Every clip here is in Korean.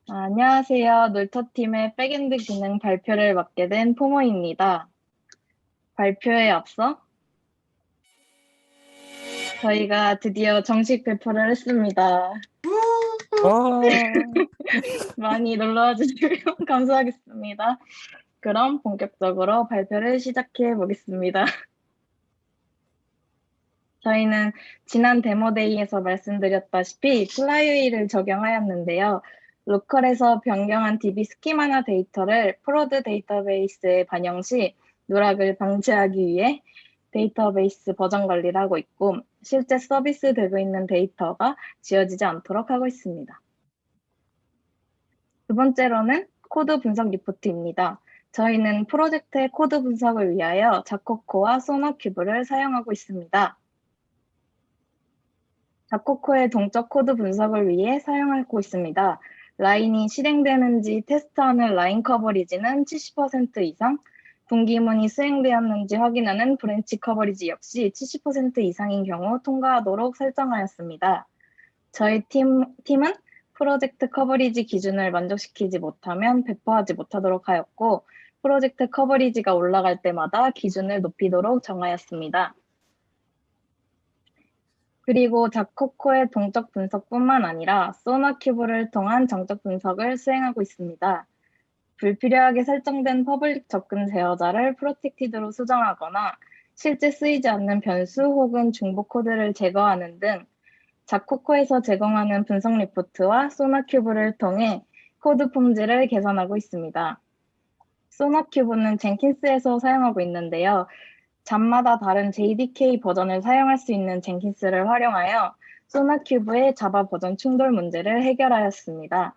안녕하세요. 놀토팀의 백엔드 기능 발표를 맡게 된 포모입니다. 발표에 앞서 저희가 드디어 정식 발표를 했습니다. 와, 많이 놀러와 주시면 감사하겠습니다. 그럼 본격적으로 발표를 시작해 보겠습니다. 저희는 지난 데모데이에서 말씀드렸다시피 플라이웨이를 적용하였는데요. 로컬에서 변경한 DB 스키마나 데이터를 프로드 데이터베이스에 반영 시 누락을 방지하기 위해 데이터베이스 버전 관리를 하고 있고, 실제 서비스되고 있는 데이터가 지워지지 않도록 하고 있습니다. 두 번째로는 코드 분석 리포트입니다. 저희는 프로젝트의 코드 분석을 위하여 자코코와 소나큐브를 사용하고 있습니다. 자코코의 동적 코드 분석을 위해 사용하고 있습니다. 라인이 실행되는지 테스트하는 라인 커버리지는 70% 이상, 분기문이 수행되었는지 확인하는 브랜치 커버리지 역시 70% 이상인 경우 통과하도록 설정하였습니다. 저희 팀은 프로젝트 커버리지 기준을 만족시키지 못하면 배포하지 못하도록 하였고, 프로젝트 커버리지가 올라갈 때마다 기준을 높이도록 정하였습니다. 그리고 자코코의 동적 분석뿐만 아니라 소나큐브를 통한 정적 분석을 수행하고 있습니다. 불필요하게 설정된 퍼블릭 접근 제어자를 프로텍티드로 수정하거나 실제 쓰이지 않는 변수 혹은 중복 코드를 제거하는 등 자코코에서 제공하는 분석 리포트와 소나큐브를 통해 코드 폼질을 개선하고 있습니다. 소나큐브는 젠킨스에서 사용하고 있는데요. 잡마다 다른 JDK 버전을 사용할 수 있는 젠킨스를 활용하여 소나큐브의 자바 버전 충돌 문제를 해결하였습니다.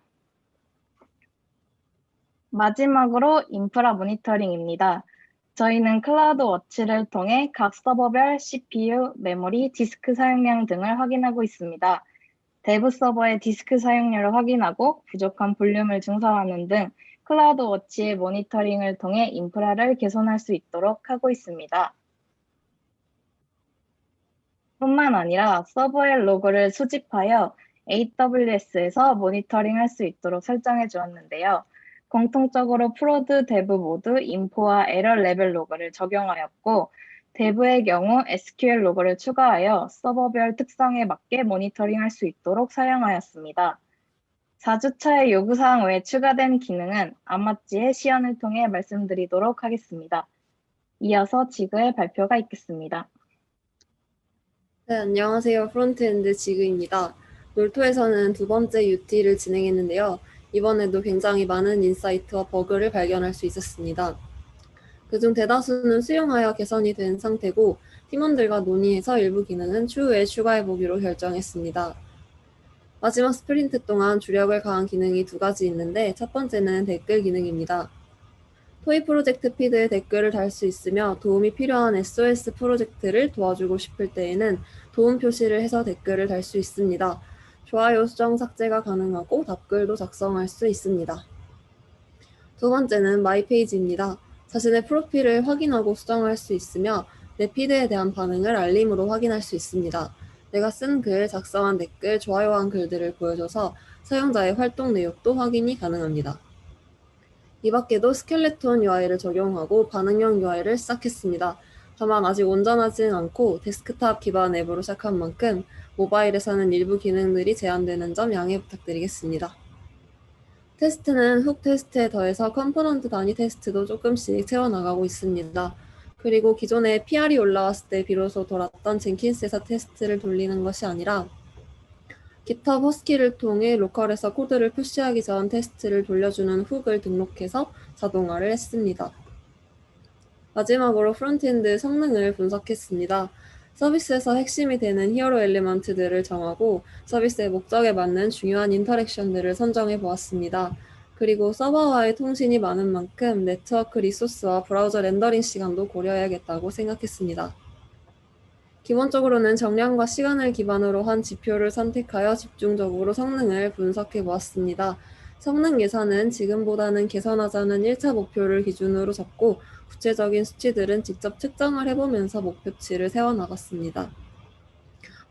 마지막으로 인프라 모니터링입니다. 저희는 클라우드 워치를 통해 각 서버별 CPU, 메모리, 디스크 사용량 등을 확인하고 있습니다. 대부 서버의 디스크 사용량을 확인하고 부족한 볼륨을 증설하는 등 클라우드 워치의 모니터링을 통해 인프라를 개선할 수 있도록 하고 있습니다. 뿐만 아니라 서버의 로그를 수집하여 AWS에서 모니터링할 수 있도록 설정해 주었는데요. 공통적으로 프로드 데브 모두 인포와 에러 레벨 로그를 적용하였고, 데브의 경우 SQL 로그를 추가하여 서버별 특성에 맞게 모니터링할 수 있도록 사용하였습니다. 4주차의 요구사항 외에 추가된 기능은 암마지의 시연을 통해 말씀드리도록 하겠습니다. 이어서 지그의 발표가 있겠습니다. 네, 안녕하세요. 프론트엔드 지그입니다. 놀토에서는 두 번째 UT를 진행했는데요. 이번에도 굉장히 많은 인사이트와 버그를 발견할 수 있었습니다. 그중 대다수는 수용하여 개선이 된 상태고 팀원들과 논의해서 일부 기능은 추후에 추가해보기로 결정했습니다. 마지막 스프린트 동안 주력을 가한 기능이 두 가지 있는데 첫 번째는 댓글 기능입니다. 토이 프로젝트 피드에 댓글을 달 수 있으며 도움이 필요한 SOS 프로젝트를 도와주고 싶을 때에는 도움 표시를 해서 댓글을 달 수 있습니다. 좋아요 수정 삭제가 가능하고 답글도 작성할 수 있습니다. 두 번째는 마이 페이지입니다. 자신의 프로필을 확인하고 수정할 수 있으며 내 피드에 대한 반응을 알림으로 확인할 수 있습니다. 내가 쓴 글, 작성한 댓글, 좋아요한 글들을 보여줘서 사용자의 활동 내역도 확인이 가능합니다. 이 밖에도 스켈레톤 UI를 적용하고 반응형 UI를 시작했습니다. 다만 아직 온전하진 않고 데스크탑 기반 앱으로 시작한 만큼 모바일에서는 일부 기능들이 제한되는 점 양해 부탁드리겠습니다. 테스트는 훅 테스트에 더해서 컴포넌트 단위 테스트도 조금씩 채워나가고 있습니다. 그리고 기존에 PR이 올라왔을 때 비로소 돌았던 젠킨스에서 테스트를 돌리는 것이 아니라 GitHub 허스키를 통해 로컬에서 코드를 푸시하기 전 테스트를 돌려주는 훅을 등록해서 자동화를 했습니다. 마지막으로 프론트엔드 성능을 분석했습니다. 서비스에서 핵심이 되는 히어로 엘리먼트들을 정하고 서비스의 목적에 맞는 중요한 인터랙션들을 선정해 보았습니다. 그리고 서버와의 통신이 많은 만큼 네트워크 리소스와 브라우저 렌더링 시간도 고려해야겠다고 생각했습니다. 기본적으로는 정량과 시간을 기반으로 한 지표를 선택하여 집중적으로 성능을 분석해 보았습니다. 성능 예산은 지금보다는 개선하자는 1차 목표를 기준으로 잡고 구체적인 수치들은 직접 측정을 해보면서 목표치를 세워나갔습니다.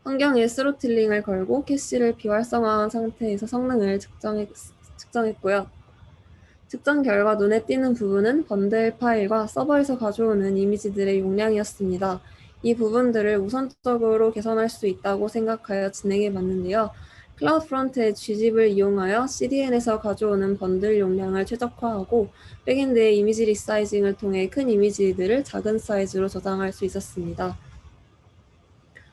환경에 스로틀링을 걸고 캐시를 비활성화한 상태에서 성능을 측정했고요. 측정 결과 눈에 띄는 부분은 번들 파일과 서버에서 가져오는 이미지들의 용량이었습니다. 이 부분들을 우선적으로 개선할 수 있다고 생각하여 진행해 봤는데요. 클라우드 프론트의 gzip을 이용하여 CDN에서 가져오는 번들 용량을 최적화하고 백엔드의 이미지 리사이징을 통해 큰 이미지들을 작은 사이즈로 저장할 수 있었습니다.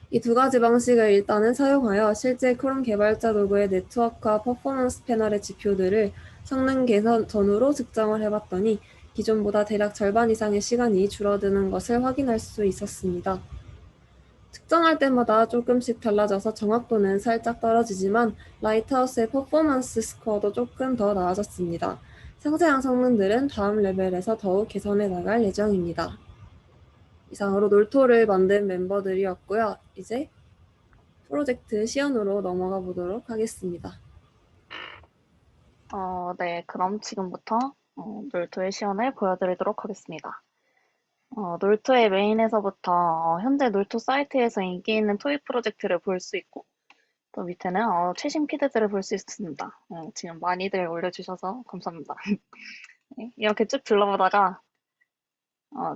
이 두 가지 방식을 일단은 사용하여 실제 크롬 개발자 도구의 네트워크와 퍼포먼스 패널의 지표들을 성능 개선 전후로 측정을 해봤더니 기존보다 대략 절반 이상의 시간이 줄어드는 것을 확인할 수 있었습니다. 측정할 때마다 조금씩 달라져서 정확도는 살짝 떨어지지만 라이트하우스의 퍼포먼스 스코어도 조금 더 나아졌습니다. 상세한 성능들은 다음 레벨에서 더욱 개선해 나갈 예정입니다. 이상으로 놀토를 만든 멤버들이었고요. 이제 프로젝트 시연으로 넘어가 보도록 하겠습니다. 네, 그럼 지금부터 놀토의 시연을 보여드리도록 하겠습니다. 놀토의 메인에서부터 현재 놀토 사이트에서 인기 있는 토익 프로젝트를 볼 수 있고, 또 밑에는 최신 피드들을 볼 수 있습니다. 지금 많이들 올려주셔서 감사합니다. 네, 이렇게 쭉 둘러보다가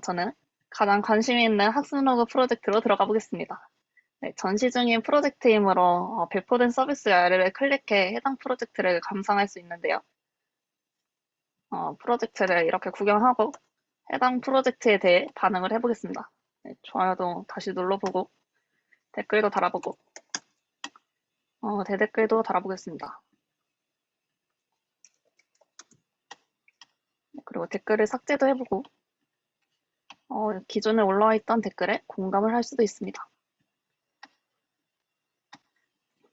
저는 가장 관심 있는 학습 로그 프로젝트로 들어가 보겠습니다. 네, 전시 중인 프로젝트이므로 배포된 서비스 URL을 클릭해 해당 프로젝트를 감상할 수 있는데요. 프로젝트를 이렇게 구경하고 해당 프로젝트에 대해 반응을 해보겠습니다. 네, 좋아요도 다시 눌러보고 댓글도 달아보고 대댓글도 달아보겠습니다. 네, 그리고 댓글을 삭제도 해보고 기존에 올라와 있던 댓글에 공감을 할 수도 있습니다.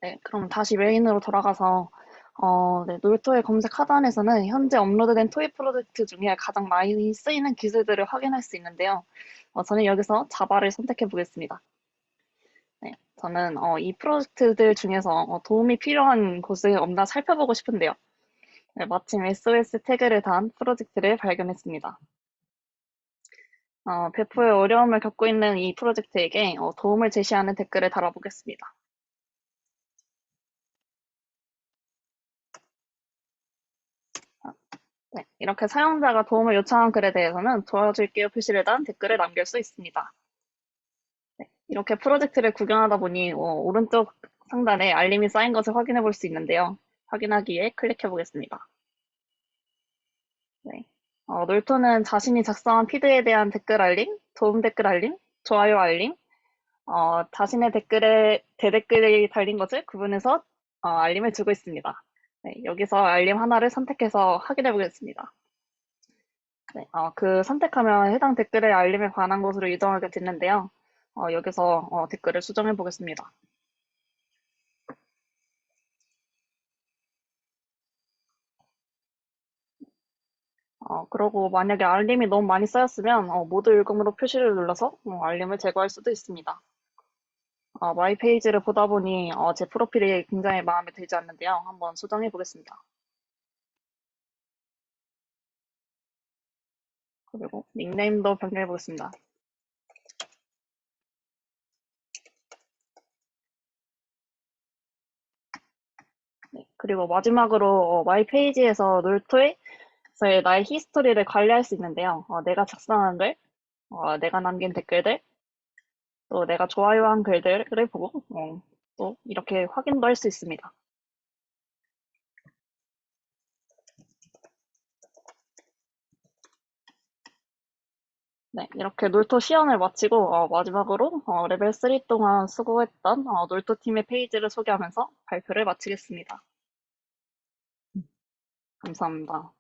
네, 그럼 다시 메인으로 돌아가서 네, 놀토의 검색 하단에서는 현재 업로드된 토익 프로젝트 중에 가장 많이 쓰이는 기술들을 확인할 수 있는데요. 저는 여기서 자바를 선택해 보겠습니다. 네, 저는 이 프로젝트들 중에서 도움이 필요한 곳이 없나 살펴보고 싶은데요. 네, 마침 SOS 태그를 단 프로젝트를 발견했습니다. 배포에 어려움을 겪고 있는 이 프로젝트에게 도움을 제시하는 댓글을 달아보겠습니다. 네, 이렇게 사용자가 도움을 요청한 글에 대해서는 도와줄게요 표시를 단 댓글을 남길 수 있습니다. 네, 이렇게 프로젝트를 구경하다 보니 오른쪽 상단에 알림이 쌓인 것을 확인해 볼 수 있는데요. 확인하기에 클릭해 보겠습니다. 네, 놀토는 자신이 작성한 피드에 대한 댓글 알림, 도움 댓글 알림, 좋아요 알림, 자신의 댓글에 대댓글이 달린 것을 구분해서 알림을 주고 있습니다. 네, 여기서 알림 하나를 선택해서 확인해 보겠습니다. 네, 그 선택하면 해당 댓글의 알림에 관한 곳으로 이동하게 됐는데요. 여기서 댓글을 수정해 보겠습니다. 그러고 만약에 알림이 너무 많이 쌓였으면 모두 읽음으로 표시를 눌러서 알림을 제거할 수도 있습니다. 마이 페이지를 보다 보니 제 프로필이 굉장히 마음에 들지 않는데요. 한번 수정해 보겠습니다. 그리고 닉네임도 변경해 보겠습니다. 네, 그리고 마지막으로 마이 페이지에서 놀토의 나의 히스토리를 관리할 수 있는데요. 내가 작성한 글, 내가 남긴 댓글들, 또 내가 좋아요한 글들을 보고 또 이렇게 확인도 할 수 있습니다. 네, 이렇게 놀토 시연을 마치고 마지막으로 레벨 3 동안 수고했던 놀토 팀의 페이지를 소개하면서 발표를 마치겠습니다. 감사합니다.